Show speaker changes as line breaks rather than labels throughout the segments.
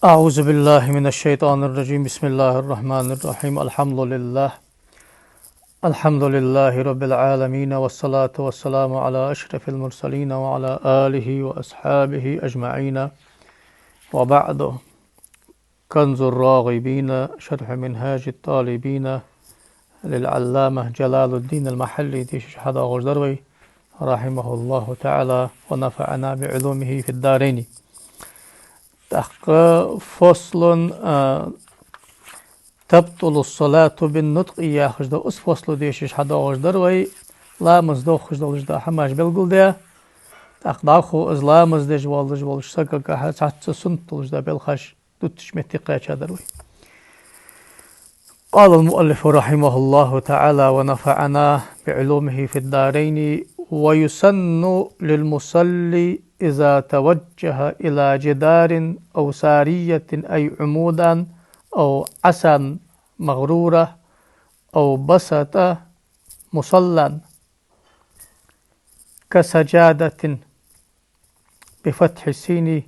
أعوذ بالله من الشيطان الرجيم. بسم الله الرحمن الرحيم. الحمد لله رب العالمين، والصلاة والسلام على أشرف المرسلين وعلى آله وأصحابه أجمعين، وبعد. كنز الراغبين، شرح منهاج الطالبين للعلامة جلال الدين المحلي ديش حدا غردروي رحمه الله تعالى ونفعنا بعلومه في الدارين. فصل تبطل الصلاة بالنطق يا خجدا اس فصل ديش حدا غردروي لا مزدو خجدا لجدا حماش بالقل ديا تقداخو از لا مزدج والج والج سكا حتى سنت لجدا بالخش دوتش متقا دروي. قال المؤلف رحمه الله تعالى ونفعنا بعلومه في الدارين: ويسن للمصلي إذا توجه إلى جدار أو سارية أي عمودا أو عصا مغرورة أو بسط مصلى كسجادة بفتح السين،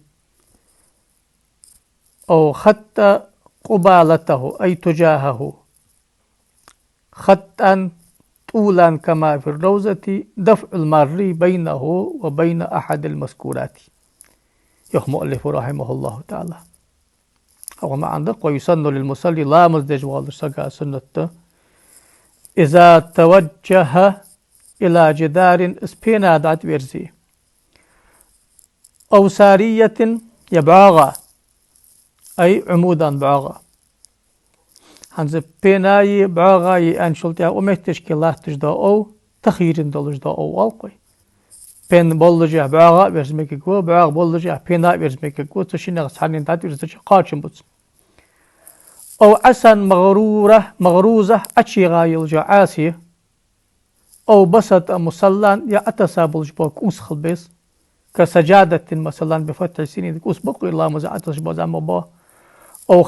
أو خط قبالته أي تجاهه خطا طولا كما في الروزة، دفع المار بينه وبين أحد المذكورات. يخ مؤلف رحمه الله تعالى هو ما عندك ويسن للمصلي لا مزدج والسقى سنة إذا توجه إلى جدار اسبينا دات بيرزي أو سارية يبعاغا أي عمودا بعاغا هنز بيناي بعاغا أنشلتها ومتش كلا تجدا أو تخيرين دولجدا أو والقوي بين بولجا بعاغا بيرزميك كو بعاغ بولجا بينا بيرزميك كو تشينا سانين دات بيرزميك قاچم بوت أو عسا مغروزة أتشيغا يلجا عاسية أو بسط مصلان يا أتسابلج بوك أسخل بيس كسجادة مثلا بفتح السين كوس بقي الله مزعتش بزعم با، أو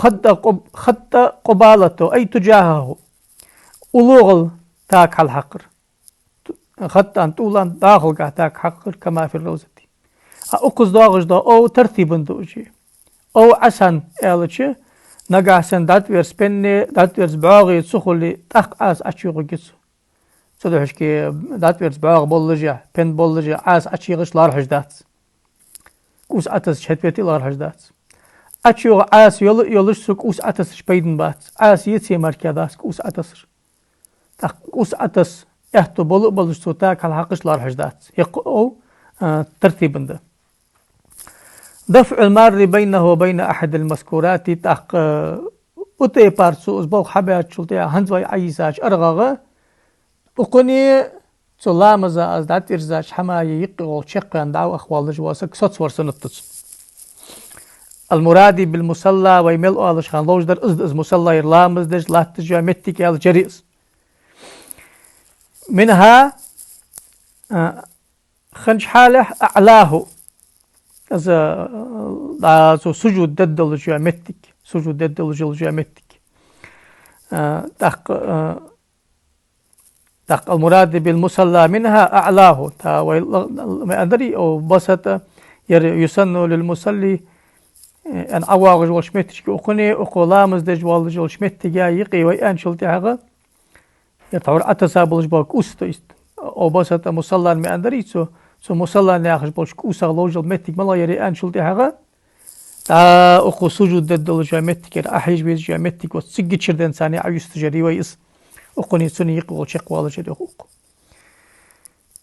خط قبالته أي تجاهه ألوغل تاك على الحقر خطا طولا داخل تاك حقر كما في الروزة أقص داغش دا أو ترتيب دوجي أو عسن إلتش نقاسن دات ويرس بني دات ويرس باغي تسخلي تاق آس أشيغو جيسو صدحش كي دات ويرس باغ بولجا بن بولجا آس أشيغش لارحش دات كوس أتس شهدويتي لارحش دات أشيغ آس يولش سو كوس أتس شبيدن بات آس يتسي مركاداس كوس أتسر كوس أتس احتو بولش سو تاك الحقش لارحش دات يقو ترتيبن ده. دفع المار بينه وبين أحد المذكورات تاق أتي بارسو أسبوع حبيات شلتيا هنزوي عيساش أرغاغا أقني سلامزا از دات إرزاش حماية يقغل شقيان دعو أخوال جواسك سوتس ورسنتس المرادي بالمصلى ويمل آلش خان لوج در از مصلى يرلامز دج لاتجا متك يال جريس منها خنج حاله أعلاه از سجود ددل جامتك سجود ددل جامتك تق المراد بالمصلى منها أعلاه ما أدري أو بسط يسن للمصلي أن أواغج والشمتك أقني أقلامز دج والج والشمتك يقي ويان شلتي هذا يتعور أتسابلج باك أستيست أو بسط مصلى ما أدري سو مصلى ناخج باش كوسا لوج المتك ملا يري أن شلتي هذا تا أقو سجود ددل جامتك أحيج بيز جامتك وتسجد شردن ثاني عيست جري ويس أقني سني يقول شق والج يقوق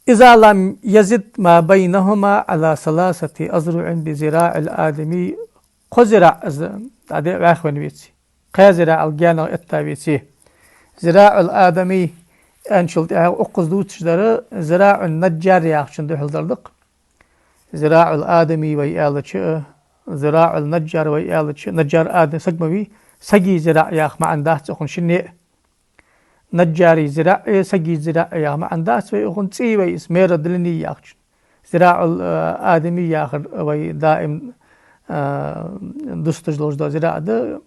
إذا لم يزد ما بينهما على 3 أذرع بذراع الآدمي قزرع هذا آخر بيتي قازرع الجانا التابيتي ذراع الآدمي أنشلت أقص دوتش دره ذراع النجار ياخشن ده هالدردق ذراع الآدمي ويالتش ذراع النجار ويالتش نجار آدم سجمبي سجي ذراع ياخ ما عنده تكون شنيء نجاري ذراع سجي ذراع ياخ ما عنده ويكون تي ويسمير دلني ياخش ذراع الآدمي ياخ وي دائم دستج لوج دا ذراع ده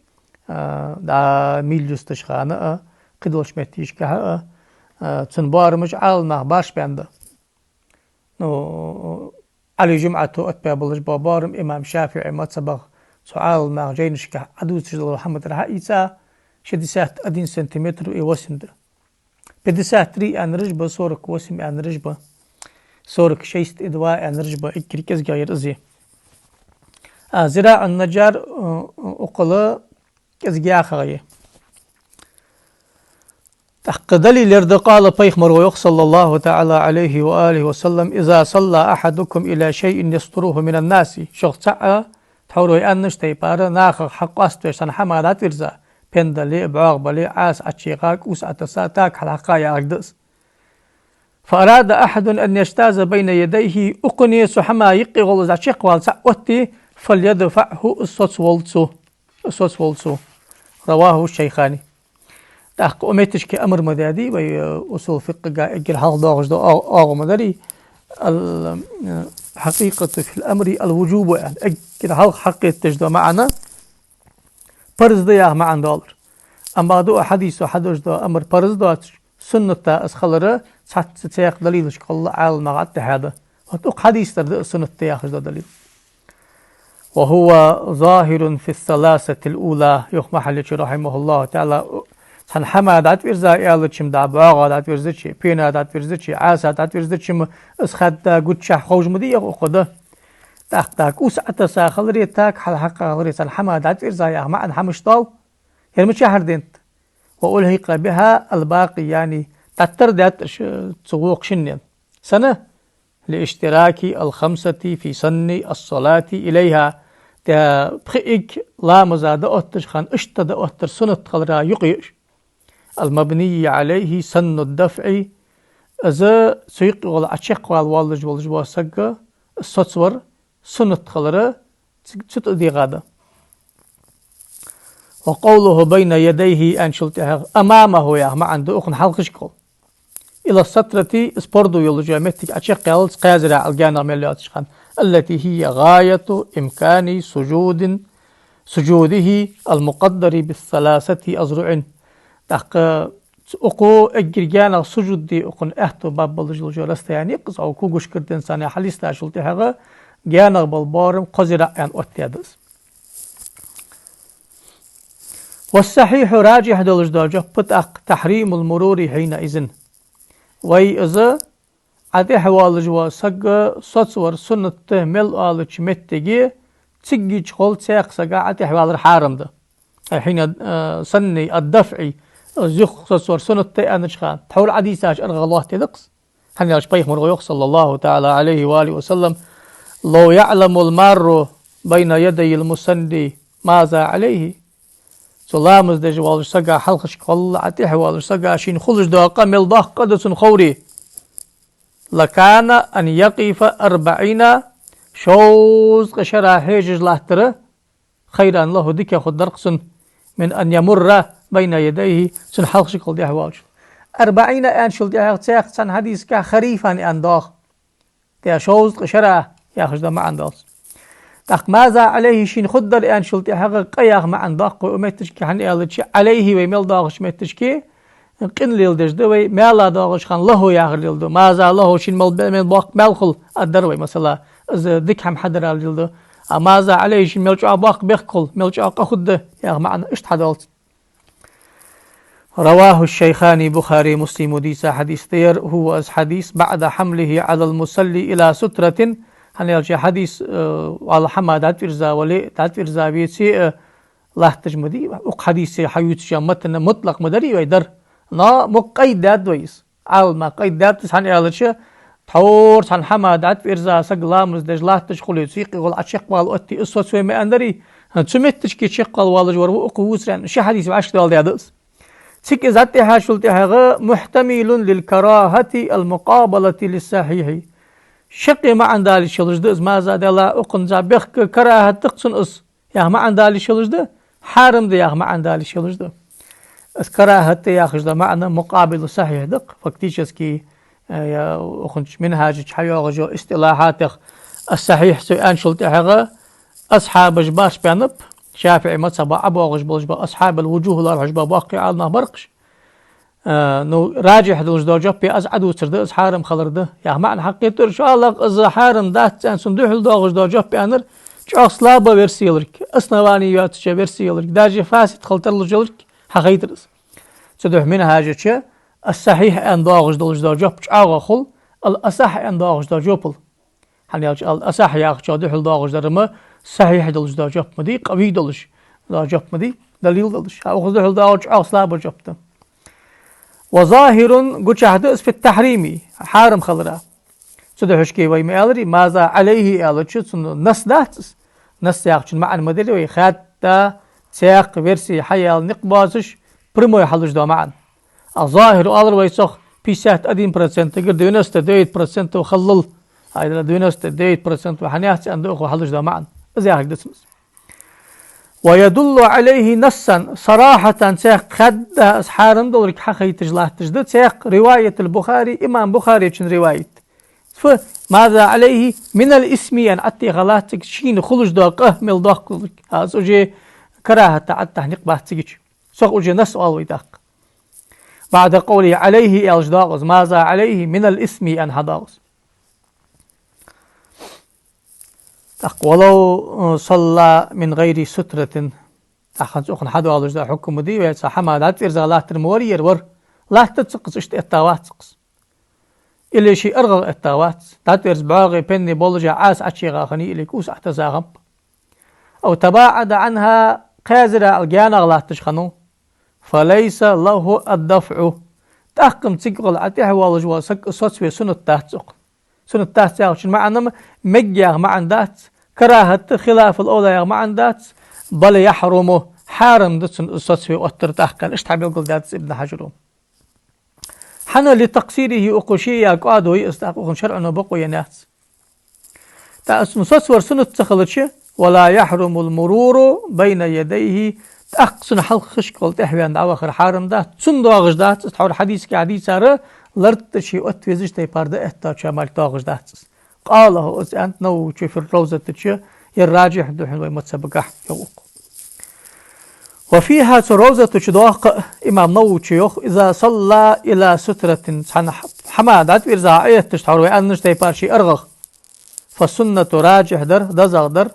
دا ميل دستش خانه قدوش متيش كه تنبار مش عالنا باش بنده نو علي جمعة أتبع بلج بابارم إمام شافعي ما تسبق سؤال ما جينشك عدو تجد محمد رحيسا شديسات أدين سنتيمتر وسمدر بدسات ري أن رجبة صورك وسم أن رجبة صورك شيست إدواء أن رجبة إكريكز غير أزي زراع النجار أقلا كزجاع خغيه تحق دليل قال بيخمر ويخ صلى الله تعالى عليه وآله وسلم إذا صلى أحدكم إلى شيء يستروه من الناس شخص سعى تحورو أنش تيبار ناخ حق أستوشان حمادات ورزا بندلي بعاق بلي عاس أتشيقاك وس أتساتاك حلقايا أقدس فأراد أحد أن يجتاز بين يديه أقني سحما يقي غلز أتشيق والسعوتي فليدفعه الصوت والسو رواه الشيخاني تحق أميتش كأمر مدادي وأصول فقه إجل حال داغش دو آغو مداري الحقيقة في الأمر الوجوب يعني إجل حال حقيقة تجدو معنا فرز دياه معنا دولار أما دو حديث حدوش دو أمر فرز دو سنة أسخلره ستياق دليلش قال عال مغات هذا وتوق حديث تردو سنة تياخش دو دليل وهو ظاهر في الثلاثة الأولى يخمح لك رحمه الله تعالى سن حما دات ورزا يالچم دا باغا دات ورزچي بينا دات ورزچي عاسا دات ورزچم اسخد دا گوچ خوج مدي خود تاك اوس اتسا خلري تاك حق خلري سن حما دات ورزا يا ما حمشطال يعني شهر دنت والهق بها الباقي يعني تتر دات تسوق شنين سنه لاشتراك الخمسة في سن الصلاة إليها تا بخيك لا مزاد أتش خان اشتد أتر سنة خلرا يقيش المبني عليه سن الدفع إذا سيق ولا أشق والوالج وسق الصور سنة خلرا تتأدي غادا وقوله بين يديه أنشلتها أمامه يا ما عنده أخن حلقش قول إلى السطرة سبوردو يولوجيامتك أشق يالز قازرة الجانا ملياتش خان التي هي غاية إمكان سجوده المقدر بالثلاثة أذرع تحق أقو أجرجانا سجود دي أقن أهتو باب بلجل جلست يعني قص أو كوجش كرد إنسان حليستا شلتي هذا جانا بالبارم قزرع يعني أتيادس والصحيح راجح دلج درجة بتأق تحريم المرور حينئذ وإذا عدي حوالج وسق صور سنة مل آلج متجي تسجي شغل ساق سقا عدي حوالج حارم ده حين سني الدفعي زيخ صور سنة أنشخان تحول عديساش أرغى الله تدقس حني أشبيخ مرغيوخ صلى الله تعالى عليه وآله وسلم لو يعلم المار بين يدي المسندي ماذا عليه سلامز دج والج سقا حلقش قل عدي حوالج سقا شين خلج داقا مل ضاق قدس خوري لكان أن يقف 40 شوز قشرا هيجج لاهتره خيرا له ديك خد درقسن من أن يمر بين يديه سن حلق شكل دي حواج 40 أنشل دي حواج سن حديث كا خريفا أن داخ دي شوز قشرا ياخش دا مع انداس تاق ماذا عليه شين خدر أنشل دي حواج قياغ مع انداق ومتشكي حن يالتش عليه ويميل داغش متشكي قن ليلدش دوي مالا داغش خان له ياغر ليلدو ماذا له شين من باق ملخل الدروي مثلا إذا ديك هم حدر ليلدو ماذا عليه شين ملجع باق بيخكل ملجع قخد ياغ معنا اشت حدالت رواه الشيخان بخاري مسلم وديسا حديث تير هو حديث بعد حمله على المصلي إلى سترة هنيالجي حديث على حما دات ورزا ولي دات ورزا بيتسي لا تجمدي حديث حيوت شامتنا مطلق مدري ويدر نا مقيدات ويس على ما قيدات سان يالش تور سان حما دات ورزا سقلامز دجلات تشخل سيقي ولا اشق وال اتي اسوت سوي ما اندري تمتش كي شق والج ور قوسران شي حديث عشق دال يادس سيك ذاتي حاشلتي هغه محتمل للكراهه المقابله للصحيح شقي ما عند دال شلجد ما زاد لا اقن زابخ كراهه تقسن اس يا ما عند دال شلجد حارم ده يا ما عند دال شلجد كراهه يا خجد معنى مقابل صحيح دق فاكتيشسكي يا اخنش منهاج حيوغ اصطلاحات الصحيح سؤال شلتي هغه اصحاب جباش بينب شافعي مذهب ابو غجبلج اصحاب الوجوه الاربع باقي على برقش نو راجح دلج جوبي از عدو ترد حارم خلرده يا معنى حقيقه ان شاء الله از حارم دات صندوق الدوغج جوبي انر Çağslaba versiyolurk, asnavaniyatça versiyolurk, derce fasit haltarlıcılırk, حقيترس تدح من هاجتش الصحيح أن ضاغج دولج دا جوب عاغ خل الأصح أن ضاغج دا جوبل يعني الأصح يا أخ دحل ضاغج درما صحيح دولج دا جوب مدي قوي دولج دا جوب مدي دليل دولج أخذ دحل ضاغج عاغ سلاب جوبته وظاهر قلت حدث في التحريمي حارم خلرا تدحش كي وي مالري ماذا عليه ألتش نص داتس نص ياخش مع المدري ويخاتا سياق فيرسي حيال نقبازش برمو يحلج دا معا الظاهر ألر ويسخ بيسات أدين برسنت قد دونست ديت برسنت وخلل هاي دونست ديت برسنت وحنيات عند أخو حلج دا معا زي هيك دسمس ويدل عليه نصا صراحة سياق خد أسحارم دولك حقي تجلاه تجدد سياق رواية البخاري إمام بخاري كن رواية فماذا عليه من الاسم أن أتي غلاتك شين خلج دا قهمل دا قلك هذا أجي كراهة تعتح نقبه تجيش سوق أجي نسأل ويداق بعد قوله عليه الجداغز ماذا عليه من الاسم أن هداغز ولو صلى من غير سترة أخذ أخن حدو الجداغ حكم دي ويسا حمادات إرزا لا ترموري يرور لا تتسقس اشت اتاوات سقس إلي شي أرغل اتاوات تاتيرز باغي بني بولجا عاس عشي غاخني إلي كوس احتزاغم أو تباعد عنها قازرة الجانا غلات تشخنو فليس له الدفع تحكم تقول عتيه والج وسك صوت في سنة تحتق سنة تحتق شن معنى مجيا مع ذات كراهة خلاف الأولى مع ذات بل يحرم حارم دتن صوت في أتر تحكم إيش تعمل قل ذات ابن حجرهم حنا لتقصيره أقشية قادو يستحقون شرعنا بقوا ناس تأسم صوت سنة تخلتش ولا يحرم المرور بين يديه تأقصن حلق خشق والتحوي عند آخر حارم ده تسند آغش ده تحول حديث كحديث سارة لرت شيء أتوزش تيبارد إحتا شمال تاغش ده قاله أز أنت نو في الروزة تشي يراجح دحين ويمتسبقح يوق وفيها روزة تشدوق إمام نو تشيوخ إذا صلى إلى سترة حمادات إرزا آية تشتحول ويأنش تيبار شيء أرغخ فالسنة راجح ده زغدر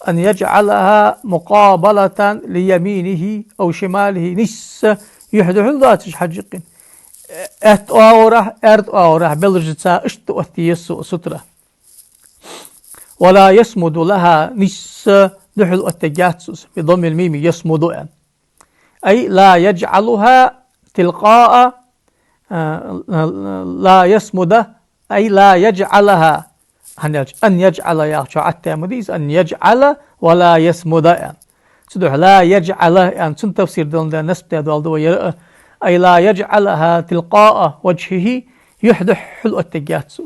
أن يجعلها مقابلة ليمينه أو شماله نس يحدث ذاتش حجقين أرد أورح بلجتا اشتوتي يسو سترة ولا يسمد لها نس دحل التجاتس بضم الميم يسمد أي لا يجعلها تلقاء لا يسمد أي لا يجعلها أن يجعل يخشى التامديس أن يجعل ولا يسمد يعني سدح لا يجعل يعني سن تفسير دون نسبة دول أي لا يجعلها تلقاء وجهه يحدث حلو التجاتس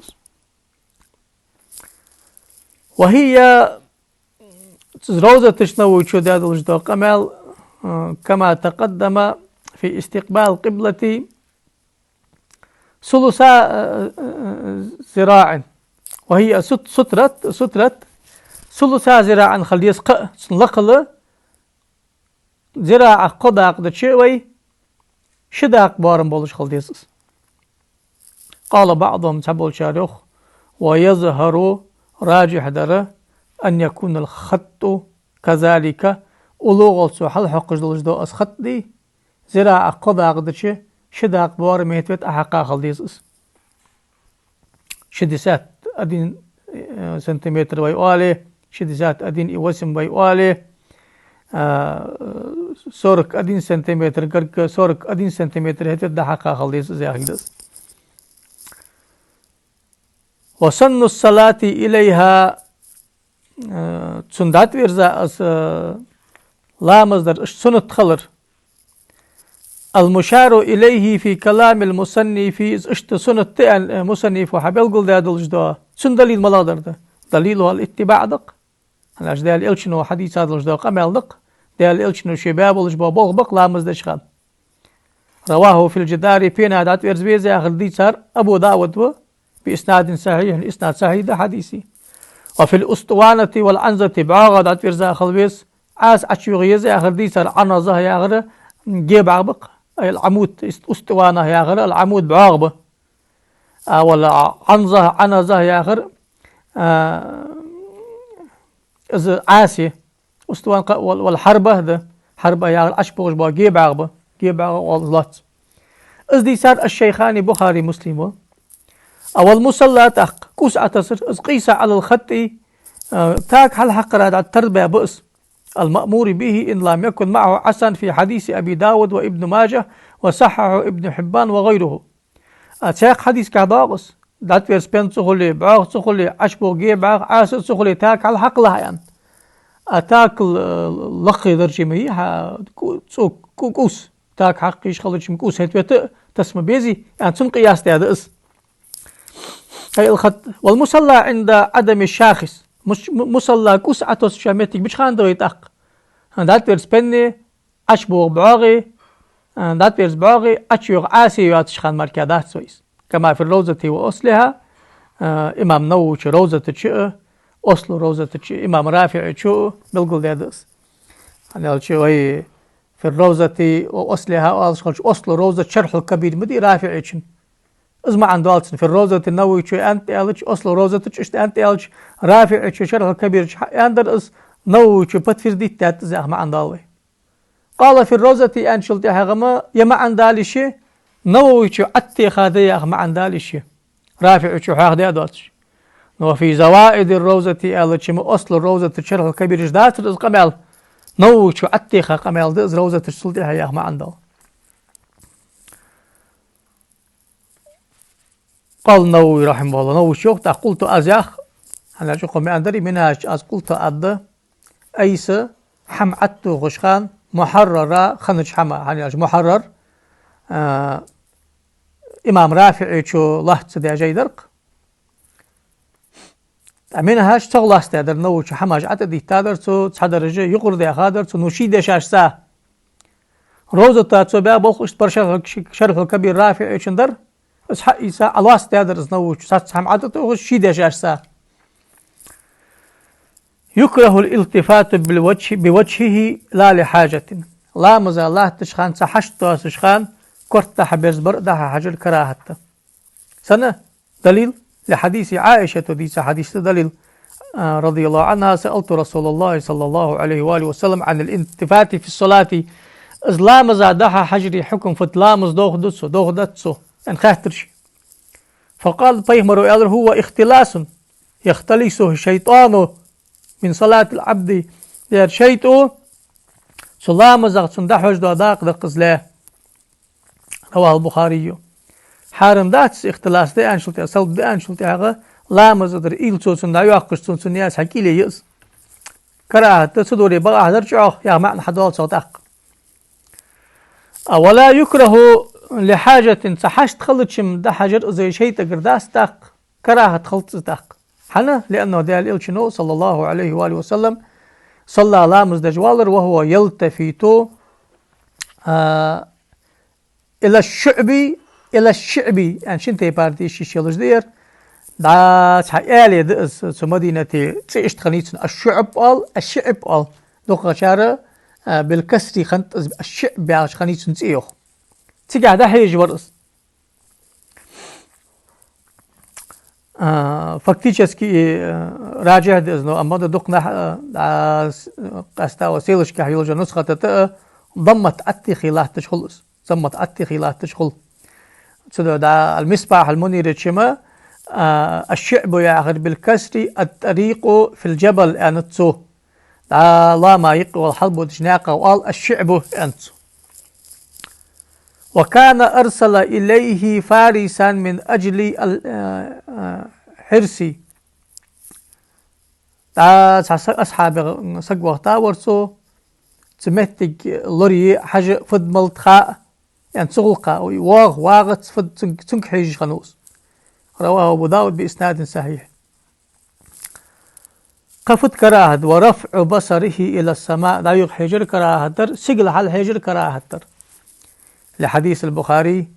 وهي روزة تشنو شداد الجدار كمال كما تقدم في استقبال قبلة ثلثا ذراع وهي سترة ثلثا ذراعا خليس لقل ذراع قداق دشوي شداق بارم بولش خليس قال بعضهم تبول شارخ ويظهر راجح دره أن يكون الخط كذلك أولوغل سوحل حقج دولج دو أس خط دي ذراع قداق دشي شداق بارم يتوت أحقا خليس شدسات أدين سنتيمتر ويوالي شدسات أدين وسم ويوالي سورك أدين سنتيمتر قرق سورك أدين سنتيمتر هتت دحقا خليس زي هكذا وسن الصلاة إليها سندات ويرزا لا مصدر سنة خلر المشار إليه في كلام المصنف اشت سنة المصنف وحبيل قل ده دلجدا سن دليل ملادر ده دليله الاتباع دق أنا أجد دليل إلشنو حديث هذا دلجدا قمال دق دليل إلشنو شباب ولجبا بغبق لا مصدر شخان رواه في الجدار فينا دات ويرزبيزي آخر دي صار أبو داود بإسناد صحيح الإسناد صحيح ده حديثي وفي الأسطوانة والعنزة بعاغة دات ويرزا خلبيس عاس عشوغيزي آخر دي صار عنزة يا غير جيب عبق أي العمود أسطوانة يا غير العمود بعاغبة ولا عنزة يا غير از عاسي استوان والحربة ده حربة يعني أشبه با جيب عغبة واللات از دي صار الشيخان بخاري مسلم أو المصلى تق كوس أتصر از قيس على الخط تاك هل حق راد التربية بؤس المأمور به إن لم يكن معه حسن في حديث أبي داود وابن ماجه وصححه ابن حبان وغيره أتاك حديث كهباغس دات فيرس بين تخلي بعغ تخلي أشبه جيب بعغ عاسر تخلي تاك هل حق لها يعني أتاك لقي درجمي كوس تاك حقيش خلج مكوس هتوت تسمى بيزي يعني تم قياس هذا اس هي الخط والمصلى عند عدم الشاخص مش مصلى كوس عتوس شامتك مش خان دويت أق دات فيرس بني أشبه بعاغي دات فيرس بعاغي أشيوغ عاسي ياتش خان مركادات سويس كما في الروزة وأصلها إمام نووش روزة تشئ أصل روزة تشئ إمام رافع تشئ بالقول دادس يعني الشيء هي في الروزة وأصلها أصل روزة شرح الكبير مدي رافع تشن إزما عن دالتن في الروزة النووي تشئ أنت ألش أصل روزة تشئ أنت ألش رافع تشئ شرح الكبير أندر إز نووي تشئ بتفير دي تاتزاح ما عن دالوي قال في الروزة أنشلت هغما يما عن دالش نووي تشئ أتي خاذي ما عن دالش رافع تشئ هاخدي أدوتش وفي زوائد الروزة التي أصل الروزة الشرح الكبير جدات رز قمال نووي تشئ أتي خا قمال دز روزة السلطة هيا ما عنده قال نووي رحمه الله نووي شوق قلت أزياخ أنا شو قمي أندري منها أز قلت أد أيس حمعته غشخان محررة خنج حما يعني محرر إمام رافع شو لحظة دي جيدرق منهاش تغلا استادر نو شو حماج عتدي تادر تو تصدرجه يقر دي خادر تو نشيد شاشسا روزة تاتسو بها بوخ برشا شرح الكبير رافع شندر اس حقيسا الله استادر نو شو سات حم عتدو شيد شاشسا يكره الالتفات بوجهه لا لحاجة لا مزال الله تشخان سحشت تشخان كرت حبيز بردها حجر كراهة سنة دليل لحديث عائشة ديس حديث دليل رضي الله عنها سألت رسول الله صلى الله عليه وآله وسلم عن الالتفات في الصلاة إزلام زادها حجري حكم فتلامز دوغ دتسو ان خاطرش فقال بيهمر هو اختلاس يختلسه الشيطان من صلاة العبد دير شيطو سلام زغت سندحوش دو داق دقزلاه رواه البخاري حارم داتس اختلاس دي انشلتي اصل دي انشلتي هذا لا مزدر إلتو سندا يوقش سنياس حكيلي يس كراهة تصدوري بقى هدر جعوه يا معنى حدوال صوتاق ولا يكره لحاجة سحشت خلطشم ده حجر زي شيء تقرداس تاق كراهة خلط تاق حنا لأنه ديال إلشنو صلى الله عليه وآله وسلم صلى على مزدجوالر وهو يلتفت إلى الشعبي يعني شنتي باردي شيشيلوش دير دا تحيالي دئس مدينة تعيشت خنيتن الشعب قال دوقا شارة بالكسري خنت الشعب باش خنيتن تيوخ تيجا دا هيج ورس فاكتيشسكي راجع دئزنو أما دوقنا قاستا وسيلش كحيولجا نسخة تتأ ضمت أتي خلاف تشخلص ضمت أتي خلاف تشخل تدو دا المصباح المنير تشما الشعب يعغر بالكسر الطريق في الجبل أنتسو دا لا ما يقوى الحلب وتشناقه وقال الشعب أنتسو وكان أرسل إليه فارسا من أجل حرسي دا أصحاب سقوة تاورسو تمتك لوري حاجة فد ملتخاء يعني تغلقا واغت فد تنكحيج خنوس رواه أبو داود بإسناد صحيح قفت كراهد ورفع بصره إلى السماء دا يغ حجر كراهدر سجل حال حجر كراهدر لحديث البخاري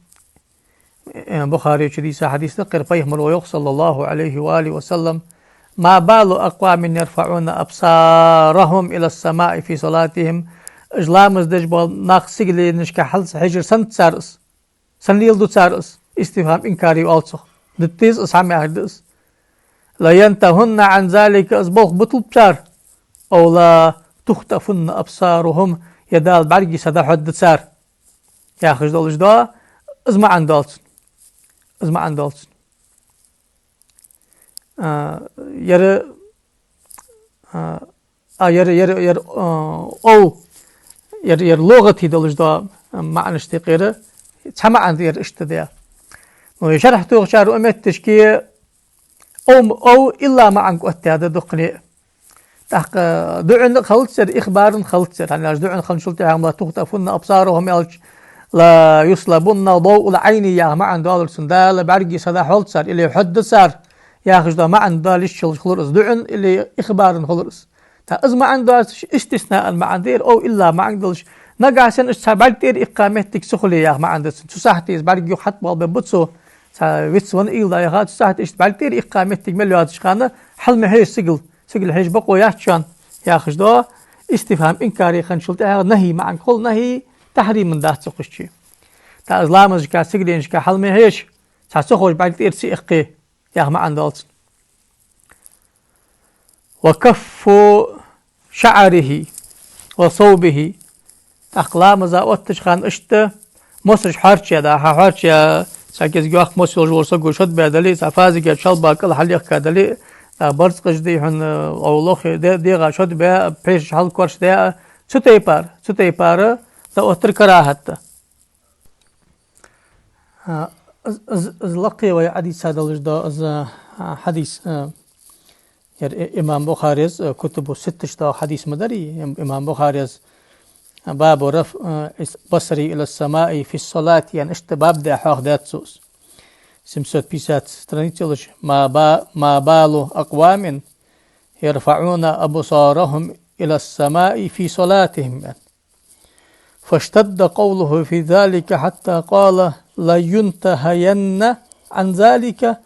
شديس حديث تقر فيهم الويق صلى الله عليه وآله وسلم ما بال أقوام يرفعون أبصارهم إلى السماء في صلاتهم إجلامز دجبال ناقص سجل نشكا حلس حجر سنت سارس سنليل دو سارس استفهام إنكاري والصخ دتيز أسعامي أهدس لا ينتهن عن ذلك أسبوخ بطل بشار أو لا تخطفن أبصارهم يدال برقي سدا حد سار يا خش دولش دا ازما عن دالسن ازما عن دالسن ير او ير لغتي دولش دا معنى اشتقيره تما عند ير اشتديا وشرح توغشار أمت تشكي او إلا ما عنك أتياده دقني تحق دعن خلصر إخبار خلصر يعني دعن خلصلت هم لا تخطفن أبصارهم لا يصلبن ضوء العين يا ما عند دال سندال برقي صدا خلصر اللي حد صار يا خش ما عند دالش خلص دعن اللي إخبار خلص تا إز ما عند استثناء ما عندير أو إلا ما عندلش نقاسن استبعدتير إقامتك سخلي يا ما عندس تساحتي برقي حط بالبتسو ويتسون إيل يا تساحت استبعدتير إقامتك مليات شخانة حل مهي سجل هيج بقوا يحشان يا خجدا استفهام إنكاري خنشلت نهي مع كل نهي تحريم من ده تقشي تا إسلامز كا سجلينش كا حل مهيش تسخوش بعد إرسي إقي يا ما عندالس وكف شعره وصوبه أقلام زاوتش خان اشت مصرش حارش دا حارش ساكيز جواخ مصر جورسا جوشد بدلي سافازي كا شلبا كل حليق كدلي برز قجدي هن أولوخ دي غاشد بها بيش حل كورش ده ستي بار تأثر كراهت از لقي ويا حديث هذا الجدا از حديث إمام بخاري كتب ستش دا حديث مدري إمام بخاري باب رفع بصري إلى السماء في الصلاة يعني اشتباب ده حق ذات سوس سمسوت بيسات سترانيتلش ما بال أقوام يرفعون أبصارهم إلى السماء في صلاتهم يعني. فاشتد قوله في ذلك حتى قال لا ينتهين عن ذلك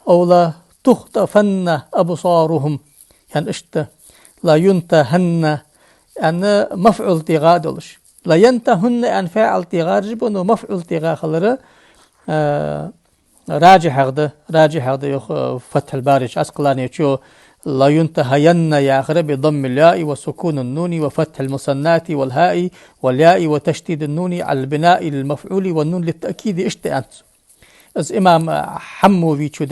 أو لا تخطفن أبصارهم يعني لا ينتهن يعني مفعول تغادلش لا ينتهن يعني فاعل تغاد جبنه مفعول تغاخلره راجح هذا فتح البارج أسقلاني شو لا ينتهين يا آخر بضم الياء وسكون النون وفتح المصنات والهاء والياء وتشديد النون على البناء للمفعول والنون للتأكيد اشتأنت از إمام حمو في شو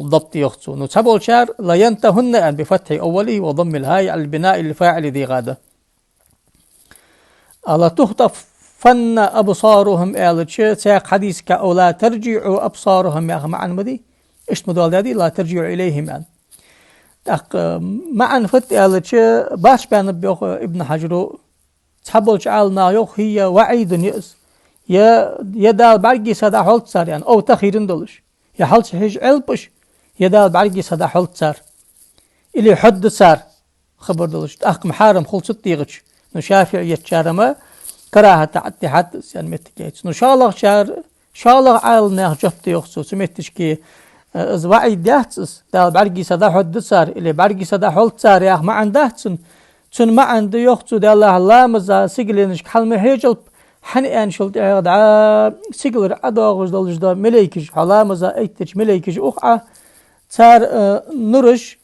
ضبط يخصو نتبع الشعر لا ينتهن أن بفتح أوله وضم الهاء على البناء للفاعل ذي غادة ألا تخطف فن أبصارهم ألتش ساق حديث كأولا ترجعوا أبصارهم يا معن مدي إيش مدول هذه لا ترجعوا إليهم أن معن فت ألتش باش بان بيخ ابن حجر تحبل شعالنا يخ هي وعيد يأس يا دال برقي سدا حلت صار يعني أو تخيرن دلش يا حلت هيج علبش يا دال برقي سدا حلت صار اللي حد صار خبر دلش محارم خلصت تيغش نشافع يتشارما كراهة تحدث يعني متكيت نشالله شالله عالنا جفت يخصو سمتشكي از وعي دهتس دال برقي سدا حد صار اللي برقي سدا حلت صار يا ما عندهتن تن ما عنده يخصو دال الله مزا سيجلينش حلم هيجل حني أنشلت عاد سيجلر عداغش دالش دا ملائكش حلا مزا ايتش ملائكش أخا تار نورش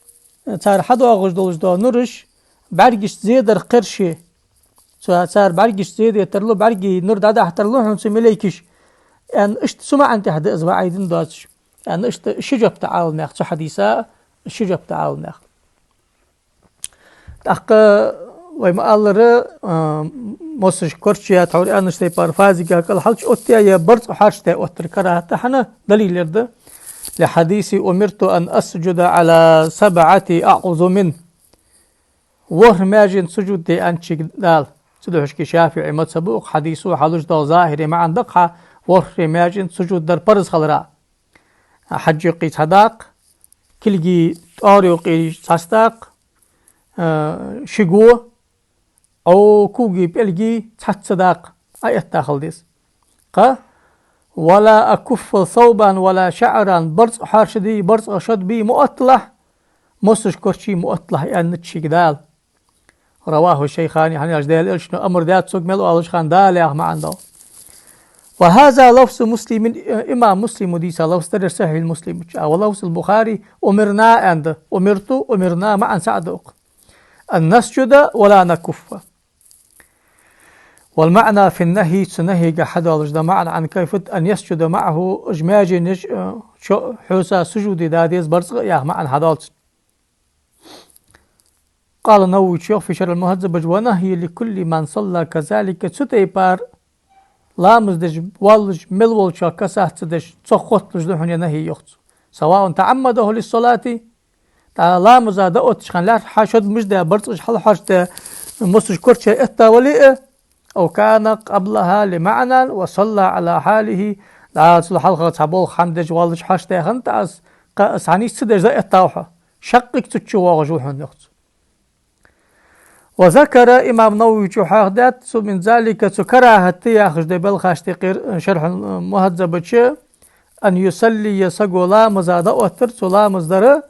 تار حداغش دالش دا نورش برقش زيدر قرشي تار برقش زيد يترلو برقي نور دادا حترلو هنسي ملائكش يعني اشت سمع أنت حد أزوا عيدن داتش يعني اشت شجب تعال ناخ شو حديثة شجب تعال ناخ ويما الله مصر كرشيا تعوري أنا شتى بارفازي كل حلش أوتيا يا برز حرشتى أوتر كره تحنا دليل يرد لحديث أمرت أن أسجد على 7 أعظم وهر ماجن سجود دي أنشك دال سدوحش كي شافعي متسبوق حديثه حلوش دا ظاهري مع دقها وهر ماجن سجود در برز خلرا حج قيت هداق كلجي طاري قيت ساستاق شقوه أو كوجي بلجي تحت صداق آيات داخل ديس ولا أكف ثوبا ولا شعرا برز حارشدي برز أشد بي مؤطلح مصرش كرشي مؤطلح يعني نتشيك دال رواه الشيخاني يعني أجدال إلشنو أمر دات سوق ملو ألش خان دال يا ما عنده وهذا لفظ مسلم إمام مسلم وديسا لفظ در صحيح المسلم ولفظ البخاري أمرنا عند أمرنا معا سعدوق أن نسجد ولا نكف. والمعنى في النهي سنهي حدالج ده معنى عن كيف أن يسجد معه إجماجي حوسا سجود داديز برزق يا معنى هدالج. قال النووي في شرح المهذب ونهي لكل من صلى كذلك ستيبار لامز دج والج ملول كسات دج تصخط لجدهن ينهي يخت سواء تعمده للصلاة لامز دقت شخن لا حاشد مجد برزق حل حاشد مصج كرشة إتا ولئ أو كان قبلها لمعنى وصلى على حاله لا تصل حلقة تعبول خندج والج حاشد خنت أس عني سدج ذا التوحة شقك تتشوى وجوهن يخت. وذكر إمام نووي حاخدات من ذلك كراهة ياخذ دبل خاشتقير شرح المهذب أن يصلي يسقو لامز دقوتر لا مصدر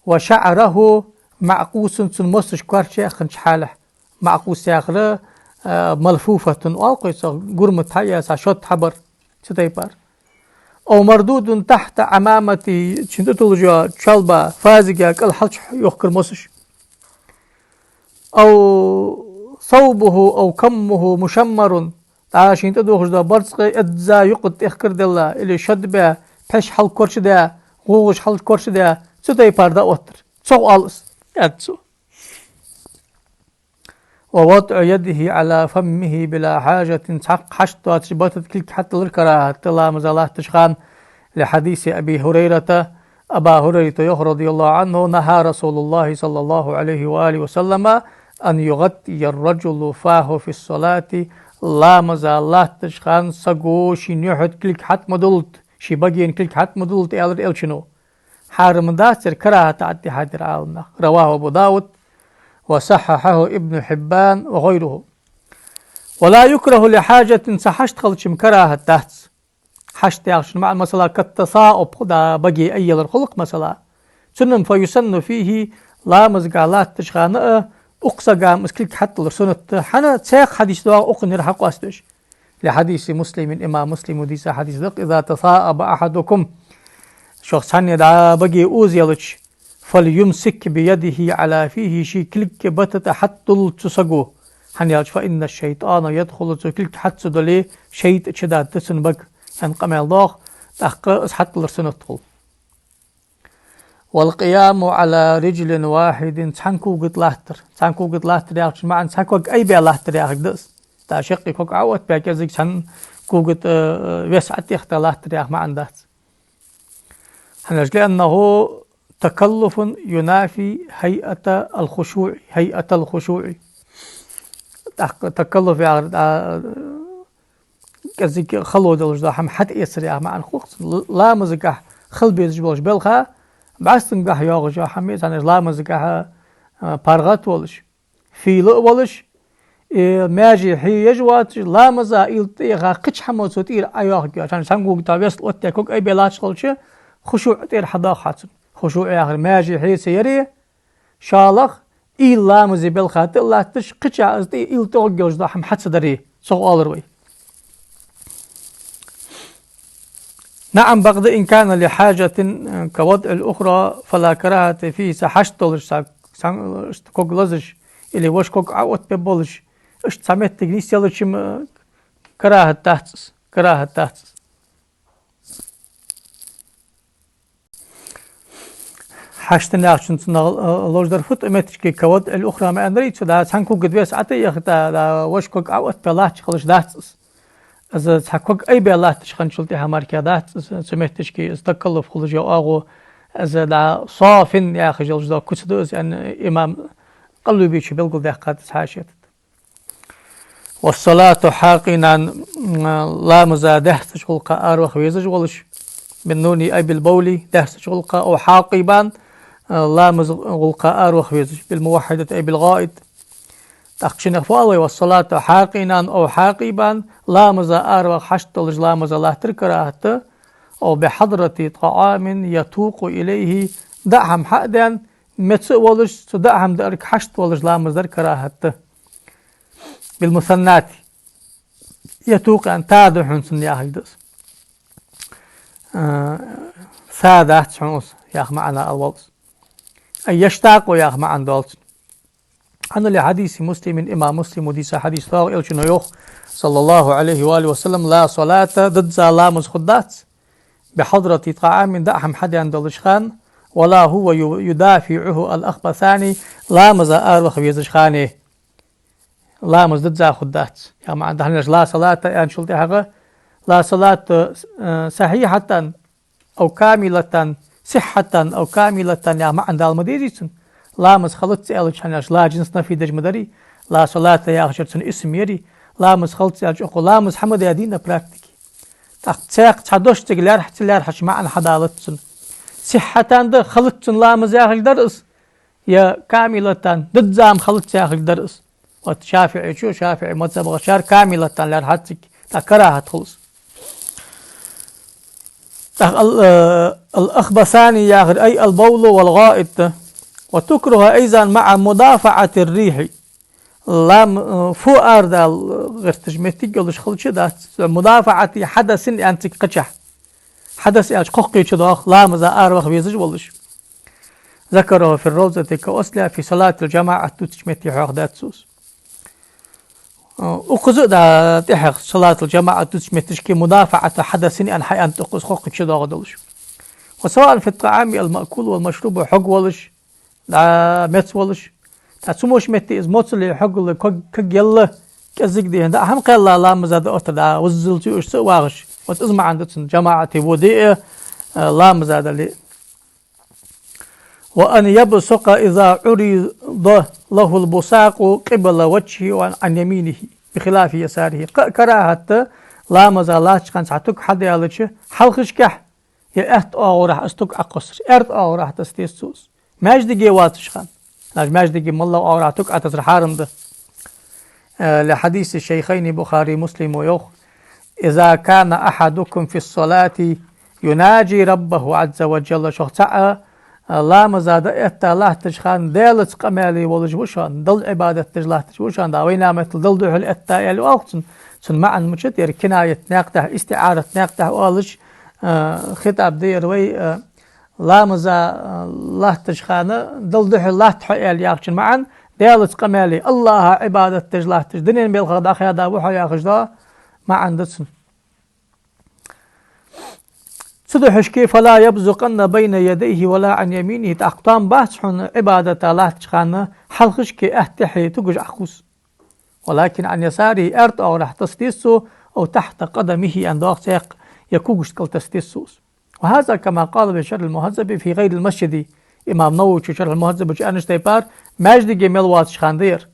وشعره معقوس سنمسش كارشي خنش حاله معقوس ياخره ملفوفة والقيس قرمت هيا ساشوت حبر ستيبار أو مردود تحت عمامتي شنتولجا شلبا فازقا كل حلش يخكر مسش أو صوبه أو كمه مشمر عشان تدوخش دا برزق أدزا يقد إخكر دلا اللي شد بها بش حل كورش دا غوغش حل كورش دا ستيبار دا أوتر سو ألس يدسو. ووضع يده على فمه بلا حاجة تحق حشتها تشبتت كل حتى الكراهة تلا مزالاه تشخان لحديث أبي هريرة أبا هريرة رضي الله عنه نهى رسول الله صلى الله عليه وآله وسلم أن يغطي الرجل فاه في الصلاة لا مزالاه تشخان سقو شنيحت كل حت مدلت شي بقين كل حت مدلت إلشنو حارم داسر كراهة تعدي حادر عالنا رواه أبو داود وصححه ابن حبان وغيره. ولا يكره لحاجة سحشت خلشم كراهة تحت حشت يعشن مع المسألة كالتصاؤب دا بقي أي الخلق مسألة سنن فيسن فيه لا مزقالات تشغانة أقصى قام اسكلك حتى لسنة حنا تساق حديث دواء أقن رحق أسدش لحديث مسلم إمام مسلم وديس حديث دق إذا تصاءب أحدكم شخص حني دا بقي أوزيلش فليمسك بيده على فيه شي كلك بتت حتى تسقو حني فإن الشيطان يدخل كلك حتى دلي شيط شداد تسن بق أن قمع الله تحقق حتى لسنة تدخل. والقيام على رجل واحد تحنكو قد لاهتر ياخش معن تحنكو أي بيا لاهتر ياخش دس تاشقي كوك عوت بيا كذلك تحنكو قد وسعت يخت لاهتر ياخ معن دس حنج لأنه تكلف ينافي هيئة الخشوع تكلف يا كذلك خلو دلج دا هم حد يسر ياخ معن خوخ لا مزقح خل بيزجبلش بلخا بعستن قح ياغجا حميد عن لا مزقح بارغات ولش في ولش ماجي حي يجوات لا مزا يلتيغا قش حمود سوتير اياغ عشان سانغو تابيس اوتيكوك اي بلاش خلش خشوع تير حدا خاطر خشوع ياغ ماجي حي سيري شالخ لا مزي بالخات لا تش قچا ازدي يلتوغ دا هم حد صدري سؤال روي. نعم بغض إن كان لحاجة كوضع الأخرى فلا كراهة فيه سحشتولش كوك لزش اللي وش كوك عوت ببولش اشت سميت تجنيس يلش كراهة تحتس حشتنا عشان لوج درفت امتشكي كوضع الأخرى ما أندريت فدا سانكو قد بيس عتي يختا وش كوك عوت بلاش خلش دهتس إذا تحقق أي بالله تشخن شلتي هماركادات سمعتش كي استقلف خلج ياغو إذا دا صافن يا أخي جلج دا كتدوز أن إمام قلبي شو بيلقوا ذا قاد حاشيت. والصلاة حاقنا لا مزاده تشغلق أروخ ويزج ولش بالنوني أي بالبولي ده تشغلق أو حاقبان لا مزغلق أروخ ويزج بالموحدة أي بالغائد تخشن أخوالي. والصلاة حاقنا أو حاقبا لا مزا أروخ حشتلج لا مزا لا تركراهت أو بحضرة طعام يتوق إليه دعهم حقدا متسولج تدعهم دارك حشتلج لا مزا كراهت بالمثنات يتوق أن تادحون سنيا هيدس سادة تشعوس ياخ معنا الوالس أي يشتاق وياخ معنا دولس عن لحديث مسلم إمام مسلم وديس حديث طاغ إلشنو يوخ صلى الله عليه وآله وسلم لا صلاة ضد لامز خدات بحضرة طعام دأحم حد عند الشخان ولا هو يدافعه الأخبثاني لامز أروخ بيزشخانه لامز ضد خدات يعني ما عندهاش لا صلاة يعني شلتي حاجة لا صلاة صحيحة أو كاملة صحة أو كاملة يعني ما عندها المديريسن لامز خلط إلشانش لا جنس نفي دج مدري لا صلاة يا أخشرتن اسم يري لامز خلط إلش أخو لامز حمد يدينا براكتيكي تاق تحدوش تقلار حتلار حش معنا حدالتسن صحة ده خلطتن لامز يا أخش درس يا كاملة ضد زام خلط يا أخش درس وشافعي شو شافعي مذهب غشار كاملة لار حتك كراهة خلص الأخبثاني ياخذ أي البول والغائط وتكره أيضا مع مدافعة الريح لام فو أرد غير تجمتي قلش خلش ده مدافعة حدث أنت قشح حدث أش ققي شداخ لام ذا أروخ بيزج ولش ذكره في الروزة كأصلها في صلاة الجماعة تجمتي حق ذات سوس أخذ ده تحق صلاة الجماعة تجمتش كي مدافعة حدث أن حي أنت تقص ققي شداخ دلش وسواء في الطعام المأكول والمشروب حق ولش دا مت ولش تا سموش متي از موتسلي حق له كج يلا كزق دي دا هم قال لا مزاد اوت دا وزلتي وش واغش وتزمع عندتن جماعتي ودي لا مزاد لي وان يبصق اذا عرض له البصاق قبل وجهه وعن يمينه بخلاف يساره كراهه لا مزالات كان ساعتك حد يالش حلقش كح يا احت راح استك اقصر ارت راح تستيسوس ماجدي واتش خان ماجدي ملا اوراتك اتسر حارم ده لحديث الشيخين بخاري مسلم ويوخ اذا كان احدكم في الصلاة يناجي ربه عز وجل شخصا لا مزاد اتا الله تشخان دالت قمالي ولجوشان دل عبادة تجلاه تجوشان دا وينامت دل دحل اتا يلو اوقتن سن معا مجد كناية ناقته استعارة ناقته والج خطاب دير وي لامزا الله تشخانه دل دحل الله تحيال ياخشن معا دالت قمالي الله عبادة تجلاه تجدنين بالخدا خيادا وحا ياخش دا ما عندسن صدحش كيف لا يبزقن بين يديه ولا عن يمينه تأقطان باسحن عبادة الله تشخانه حلقش كي احتحي تقج أخوس ولكن عن يساره ارت او راح تستيسو او تحت قدمه ان سيق يكوغش كل تستيسوس وهذا كما قال بشر المهذب في غير المسجد امام نووي شرح المهذب جانش تيبار ماجد جميل واتش خاندير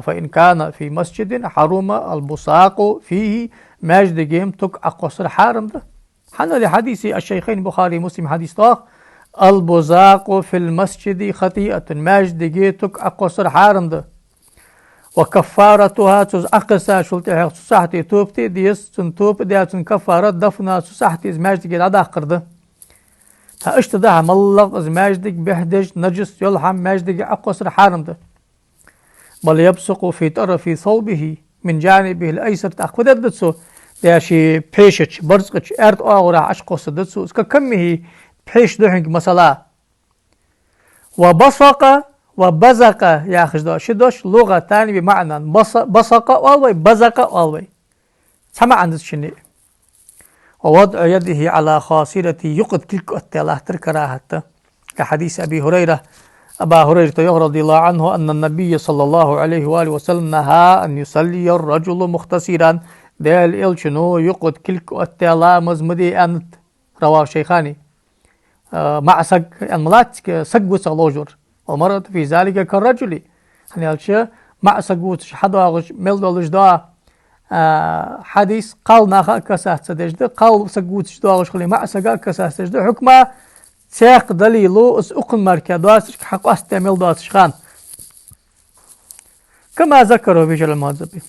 فإن كان في مسجد حرم البصاق فيه ماجد جيم تك أقصر حارم ده حنا لحديث الشيخين بخاري مسلم حديث طاق البزاق في المسجد خطيئة ماجد جيتك أقصر حارم ده وكفارتها تز أقصى شلتها سحتي توبتي ديس تنتوب دياتن كفارة دفنا سحتي ماجد جيت عدا قرده تا اشتدها ملغ از ماجد بحدج نجس يلحم ماجد أقصر حارم ده بل يبصق في طرف ثوبه من جانبه الأيسر تأخذ دتسو داشي بيشش برزقش ارد اورا عشقوس دتسو اسكا كمه بيش دهنج مسلا وبصق وبزق يا خشدا شدوش لغة تاني بمعنى بصق والوي بزق والوي سمع عندس شني ووضع يده على خاصرته يقد كلك التلاح تركراهته كحديث أبي هريرة أبا هريرة رضي الله عنه أن النبي صلى الله عليه وآله وسلم نهى أن يصلي الرجل مختصرا دال إلشنو يقد كلك التلا مزمدي أنت رواه شيخاني مع سق الملات سقوس اللوجر ومرة في ذلك كالرجل يعني الشيء مع سقوس حداغش ملدولش دا حديث قال ناخا كسات سدجد قال سقوس داغش خلي مع سقا كسات سدجد حكمه سيق دليلو اس اقن مركا دواسش حق استعمل دواسش خان كما ذكره بجل المهذبي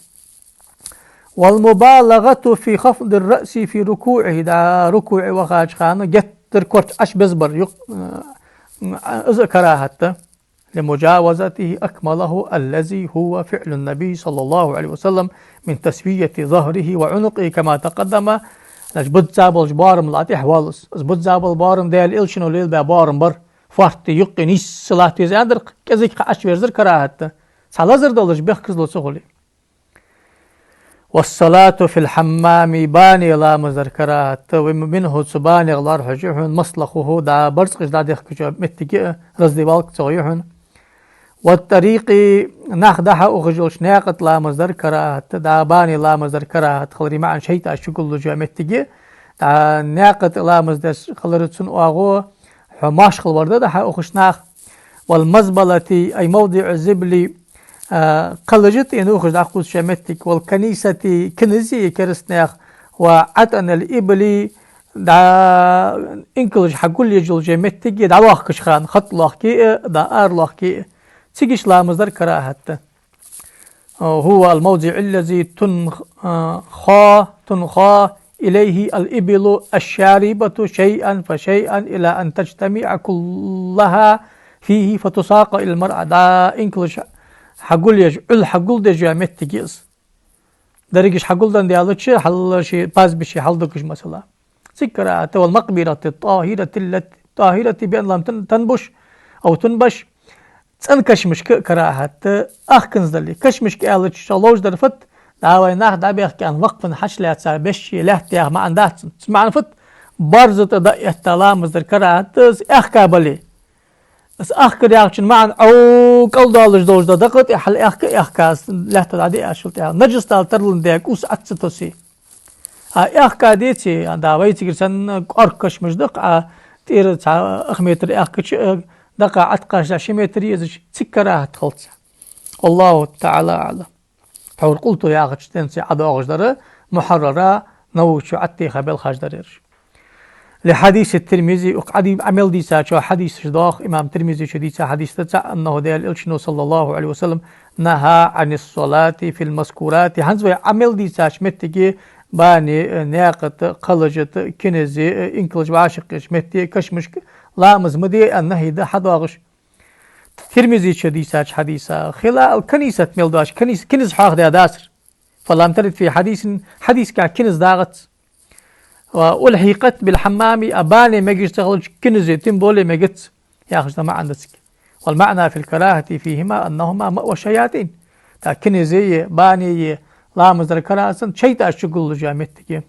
والمبالغة في خفض الرأس في ركوعه دا ركوع وخاج خان جتر كورت اش بزبر كراهته لمجاوزته أكمله الذي هو فعل النبي صلى الله عليه وسلم من تسوية ظهره وعنقه كما تقدم بود زابل بارم لاتي حوالس بود زابل بارم ديال إلشنو ليل بارم بر فارت يقي نيس صلاة زادر كذيك اش ورزر كراهته سالازر دولش بيخكز لو سهولي. والصلاة في الحمام باني لا مزر كراهت ومنه سباني غلار حجيحون مصلخه دا برزقش دا ديخكجو متجئ رزدي بالك تغيحون. والطريق ناخدها أخجلش ناقت لا مزر كراهت دا باني لا مزر كراهت خلري معن شيطة الشكل جو متجئ دا ناقت لا مزر خلرتسن أغو حماش خلورده دا أخش ناخ. والمزبلة أي موضع الزبل قلجت إنه أخذ عقود شمتك. والكنيسة كنزي كرسناخ. وعتن الإبلي دا إنكلج حقول يجل جمتك دا واخكش خان خط لاخكي دا لاخكي تيجيش لا مصدر كراهة. هو الموضع الذي تنخى إليه الإبل الشاربة شيئا فشيئا إلى أن تجتمع كلها فيه فتساق إلى المرأة. دا إنكلج حقول يجعل حقول ده جامت تجيز دريكش حقول ده ديالوتش حل شيء باز بشي حل دكش مثلا ذكر والمقبرة الطاهرة التي طاهرة بأن لم تنبش أو تنبش تنكشمش كراهة أخكنز دلي كشمش كالوتش شلوش درفت داوي ناخ دا بيحكي عن وقف حش لا تسابش لا تياغ ما عندها تسمع نفت برزت دا احتلام در كراهة أخكابلي بس أخكر ياخشن معن أو كل دالش دوش دا دقت إحل إخكاس لحت عادي أشلت نجس دال ترلن ديك أوس أتستوسي إخكا ديتي عند عويتي كرسن أركش مش دق تير أخميتر إخكش دقة عتقاش شميتر يزش تكراه تخلص. والله تعالى أعلم. فور قلت يا أخش تنسي عدا أغجدر محررة نوشو عتي خبال خجدريرش. لحديث الترمذي وقعد عمل ديسا شو حديث شداخ إمام ترمذي شديسا حديث تسع أنه ديال إلشنو صلى الله عليه وسلم نهى عن الصلاة في المذكورات هنزوي عمل ديسا شمتكي باني ناقة قلجت كنزي إنكلج وعاشق شمتي كشمش لامز مدي النهي ده حداغش. ترمذي شديسا حديثا خلا الكنيسة ملداش كنز حاخ ده داسر فلم ترد في حديث كنز داغت. والحقت بالحمام أباني ما يشتغل كنزي تنبولي ما جت ياخذ ما عندك. والمعنى في الكراهة فيهما أنهما مأوى شياطين. تا كنزي باني لا مزر كراهة شيء الشغل جامتك.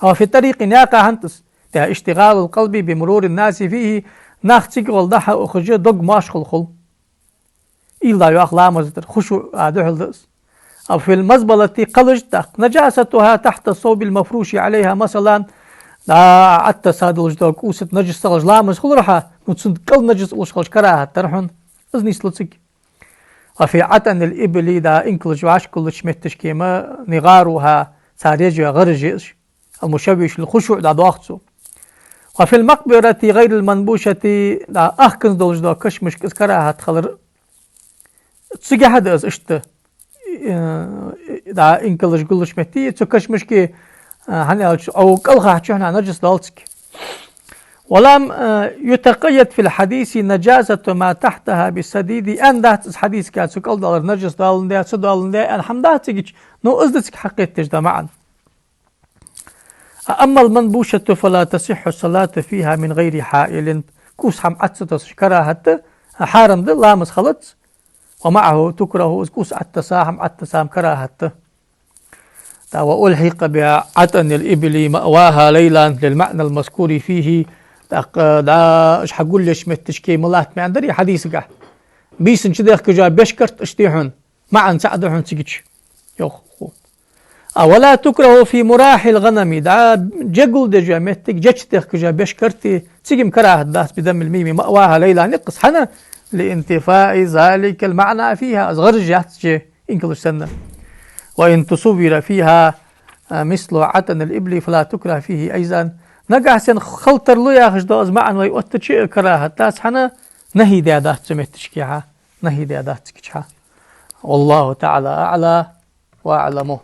أو في الطريق ناقة هنتس تا اشتغال القلب بمرور الناس فيه ناختك والضحى أخرج دق ماشخل خل إلا يأخ لا مزر خشوع عادل دس. أو في المزبلة قلج نجاستها تحت الصوب المفروش عليها مثلا عدت ساد الجدوك وست نجس تغج لامز خلرها نتسند كل نجس وشخلش كراها ترحن أزني سلتك. وفي عتن الإبل دا إنكلج وعش كل شمتش كيما نغارها ساريج غرجيش المشوش الخشوع دا ضاغطسو. وفي المقبرة غير المنبوشة دا أخكنز دولج دا كشمش كراها تخلر تسجي هذا اشته دا إنكلش قلش متي تكش مشكي هني أو كلها حنا نجس دالتك. ولم يتقيد في الحديث نجاسة ما تحتها بالسديد أن ده حديث كان سكال دالر نجس دالن ده سدالن ده الحمد لله تيجي نو أزدك حقيقة تجدا معا. أما المنبوشة فلا تصح الصلاة فيها من غير حائل كوس حم عتسة كراهة حارم ده لامس خلط. ومعه تكره كوس التسام كراهة. وألحق بعتن الإبل مأواها ليلا للمعنى المذكور فيه دا اش حقول ليش متشكي ملات ما عندري حديث قا بيسن شديخ كجا بشكرت اشتيحون معا سعدهن سيجيش يوخو. ولا تكره في مراح الغنم دا جقل دجا متك جتشتيخ كجا بشكرتي سيجم كراهة داس بدم الميمي مأواها ليلا نقص حنا لانتفاء ذلك المعنى فيها أصغر جهتش إنكلش سنة. وإن تصور فيها مثل عتن الإبل فلا تكره فيه أيضا نقع سن خلطر له ياخش دوز معن ويؤتش كراهة تاس حنا نهي دادات سمتشكيها نهي دادات تكشها. والله تعالى أعلى وأعلمه.